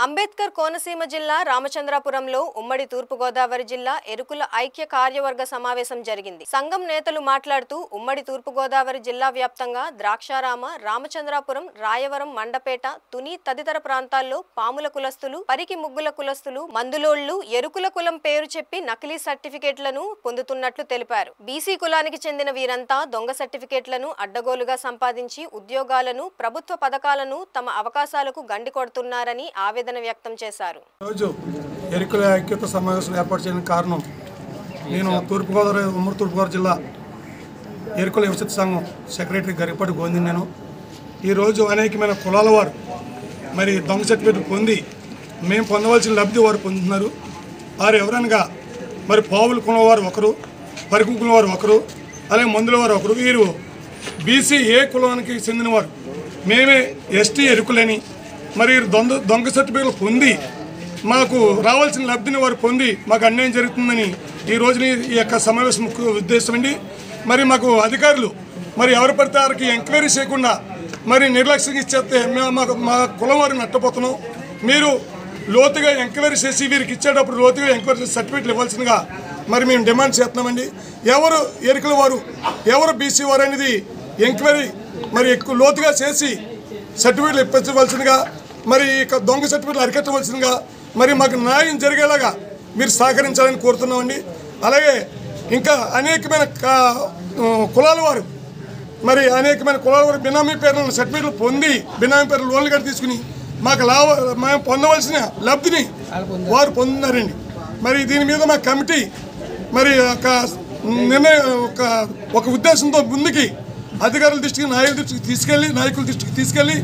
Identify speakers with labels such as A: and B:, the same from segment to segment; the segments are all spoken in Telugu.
A: అంబేద్కర్ కోనసీమ జిల్లా రామచంద్రాపురంలో ఉమ్మడి తూర్పు గోదావరి జిల్లా ఎరుకుల ఐక్య కార్యవర్గ సమావేశం జరిగింది. సంఘం నేతలు మాట్లాడుతూ ఉమ్మడి తూర్పు గోదావరి జిల్లా వ్యాప్తంగా ద్రాక్షారామ, రామచంద్రాపురం, రాయవరం, మండపేట, తుని తదితర ప్రాంతాల్లో పాముల కులస్తులు, పరికి ముగ్గుల కులస్తులు, మందులోళ్లు ఎరుకుల కులం పేరు చెప్పి నకిలీ సర్టిఫికేట్లను పొందుతున్నట్లు తెలిపారు. బీసీ కులానికి చెందిన వీరంతా దొంగ సర్టిఫికేట్లను అడ్డగోలుగా సంపాదించి ఉద్యోగాలను, ప్రభుత్వ పథకాలను తమ అవకాశాలకు గండి కొడుతున్నారని ఆవేదన వ్యక్తం చేశారు.
B: రోజు ఎరుకుల ఐక్యత సమావేశం ఏర్పాటు చేయడానికి కారణం నేను ఉమ్మడి తూర్పుగోదావరి జిల్లా ఎరుకుల విస్తృత సంఘం సెక్రటరీ గరిపటి గోంది. నేను ఈరోజు అనేకమైన కులాల వారు మరి దొంగ సర్టిఫికేట్ పొంది మేము పొందవలసిన లబ్ధి వారు పొందుతున్నారు. వారు ఎవరనగా మరి పావుల కులం వారు ఒకరు, పరికి కులం వారు ఒకరు, అలాగే మందుల వారు ఒకరు. వీరు బీసీ ఏ కులానికి చెందినవారు. మేమే ఎస్టీ ఎరుకులని మరి దొంగ సర్టిఫికేట్లు పొంది మాకు రావాల్సిన లబ్ధిని వారు పొంది మాకు అన్యాయం జరుగుతుందని ఈ రోజుని ఈ యొక్క సమావేశం ముఖ్య ఉద్దేశం అండి. మరి మాకు అధికారులు మరి ఎవరు పడితే వారికి ఎంక్వైరీ చేయకుండా మరి నిర్లక్ష్యం ఇచ్చేస్తే మా కులం వారిని నష్టపోతున్నాం. మీరు లోతుగా ఎంక్వైరీ చేసి వీరికి ఇచ్చేటప్పుడు లోతుగా ఎంక్వైరీ చేసి సర్టిఫికేట్లు ఇవ్వాల్సిందిగా మరి మేము డిమాండ్ చేస్తున్నామండి. ఎవరు ఎరుకుల వారు, ఎవరు బీసీ వారు అనేది ఎంక్వైరీ మరి ఎక్కువ లోతుగా చేసి సర్టిఫికేట్లు ఇప్పించవలసిందిగా, మరి దొంగ సర్టిఫికేట్లు అరికట్టవలసిందిగా, మరి మాకు న్యాయం జరిగేలాగా మీరు సహకరించాలని కోరుతున్నామండి. అలాగే ఇంకా అనేకమైన కులాల వారు బినామీ పేర్లను సర్టిఫికేట్లు పొంది బినామీ పేర్లు లోన్లు కూడా తీసుకుని మాకు మేము పొందవలసిన లబ్ధిని వారు పొందుతున్నారండి. మరి దీని మీద మా కమిటీ మరి ఒక నిర్ణయం ఒక ఉద్దేశంతో ముందుకి అధికారుల దృష్టికి, నాయకుల దృష్టికి తీసుకెళ్ళి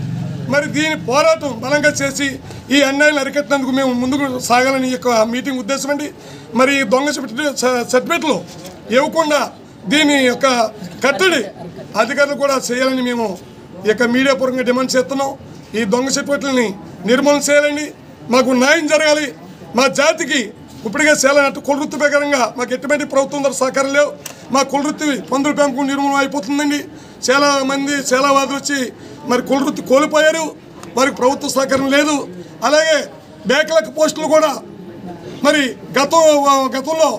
B: మరి దీని పోరాటం బలంగా చేసి ఈ అన్యాయాలను అరికట్టినందుకు మేము ముందుకు సాగాలని ఈ యొక్క మీటింగ్ ఉద్దేశం అండి. మరి దొంగ సర్టిఫికేట్లు ఇవ్వకుండా దీని యొక్క కట్టడి అధికారులు కూడా చేయాలని మేము ఈ యొక్క మీడియా పూర్వకంగా డిమాండ్ చేస్తున్నాం. ఈ దొంగ సర్టిఫికేట్లని నిర్మూలన చేయాలండి. మాకు న్యాయం జరగాలి. మా జాతికి ఇప్పటికే చేయాలన్నట్టు కులవృత్తి ప్రకారంగా మాకు ఎటువంటి ప్రభుత్వం ద్వారా సహకారం లేవు. మా కులవృత్తి పందుల పెంపకం నిర్మూలన అయిపోతుందండి. చాలా వాదులు వచ్చి మరి కులవృత్తి కోల్పోయారు. వారికి ప్రభుత్వ సహకారం లేదు. అలాగే బ్యాక్లాగ్ పోస్టులు కూడా మరి గతంలో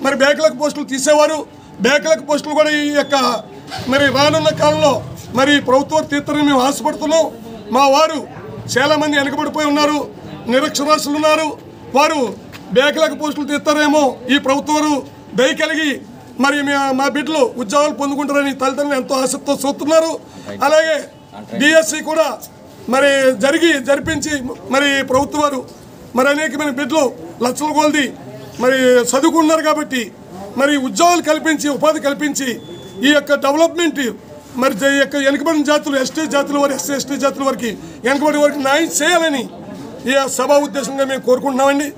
B: మరి బ్యాక్లాగ్ పోస్టులు తీసేవారు. బ్యాక్లాగ్ పోస్టులు కూడా ఈ యొక్క మరి రానున్న కాలంలో మరి ప్రభుత్వం తీర్చని మేము ఆశపడుతున్నాం. మా వారు చాలామంది వెనకబడిపోయి ఉన్నారు, నిరక్షరాస్యులు ఉన్నారు. వారు బ్యాక్లాగ్ పోస్టులు తీస్తారేమో ఈ ప్రభుత్వం దయ కలిగి మరి మా బిడ్డలు ఉద్యోగాలు పొందుకుంటారని తల్లిదండ్రులు ఎంతో ఆసక్తితో చూస్తున్నారు. అలాగే డిఎస్సి కూడా మరి జరిపించి మరి ప్రభుత్వం వారు మరి అనేకమైన బిడ్డలు లక్షల కొలది మరి చదువుకున్నారు కాబట్టి మరి ఉద్యోగాలు కల్పించి, ఉపాధి కల్పించి ఈ యొక్క డెవలప్మెంట్ మరి ఈ యొక్క వెనుకబడిన జాతులు, ఎస్టీ జాతుల వారు, ఎస్సీ ఎస్టీ జాతుల వారికి వెనుకబడి వారికి న్యాయం చేయాలని ఈ సభా ఉద్దేశంగా మేము కోరుకుంటున్నామండి.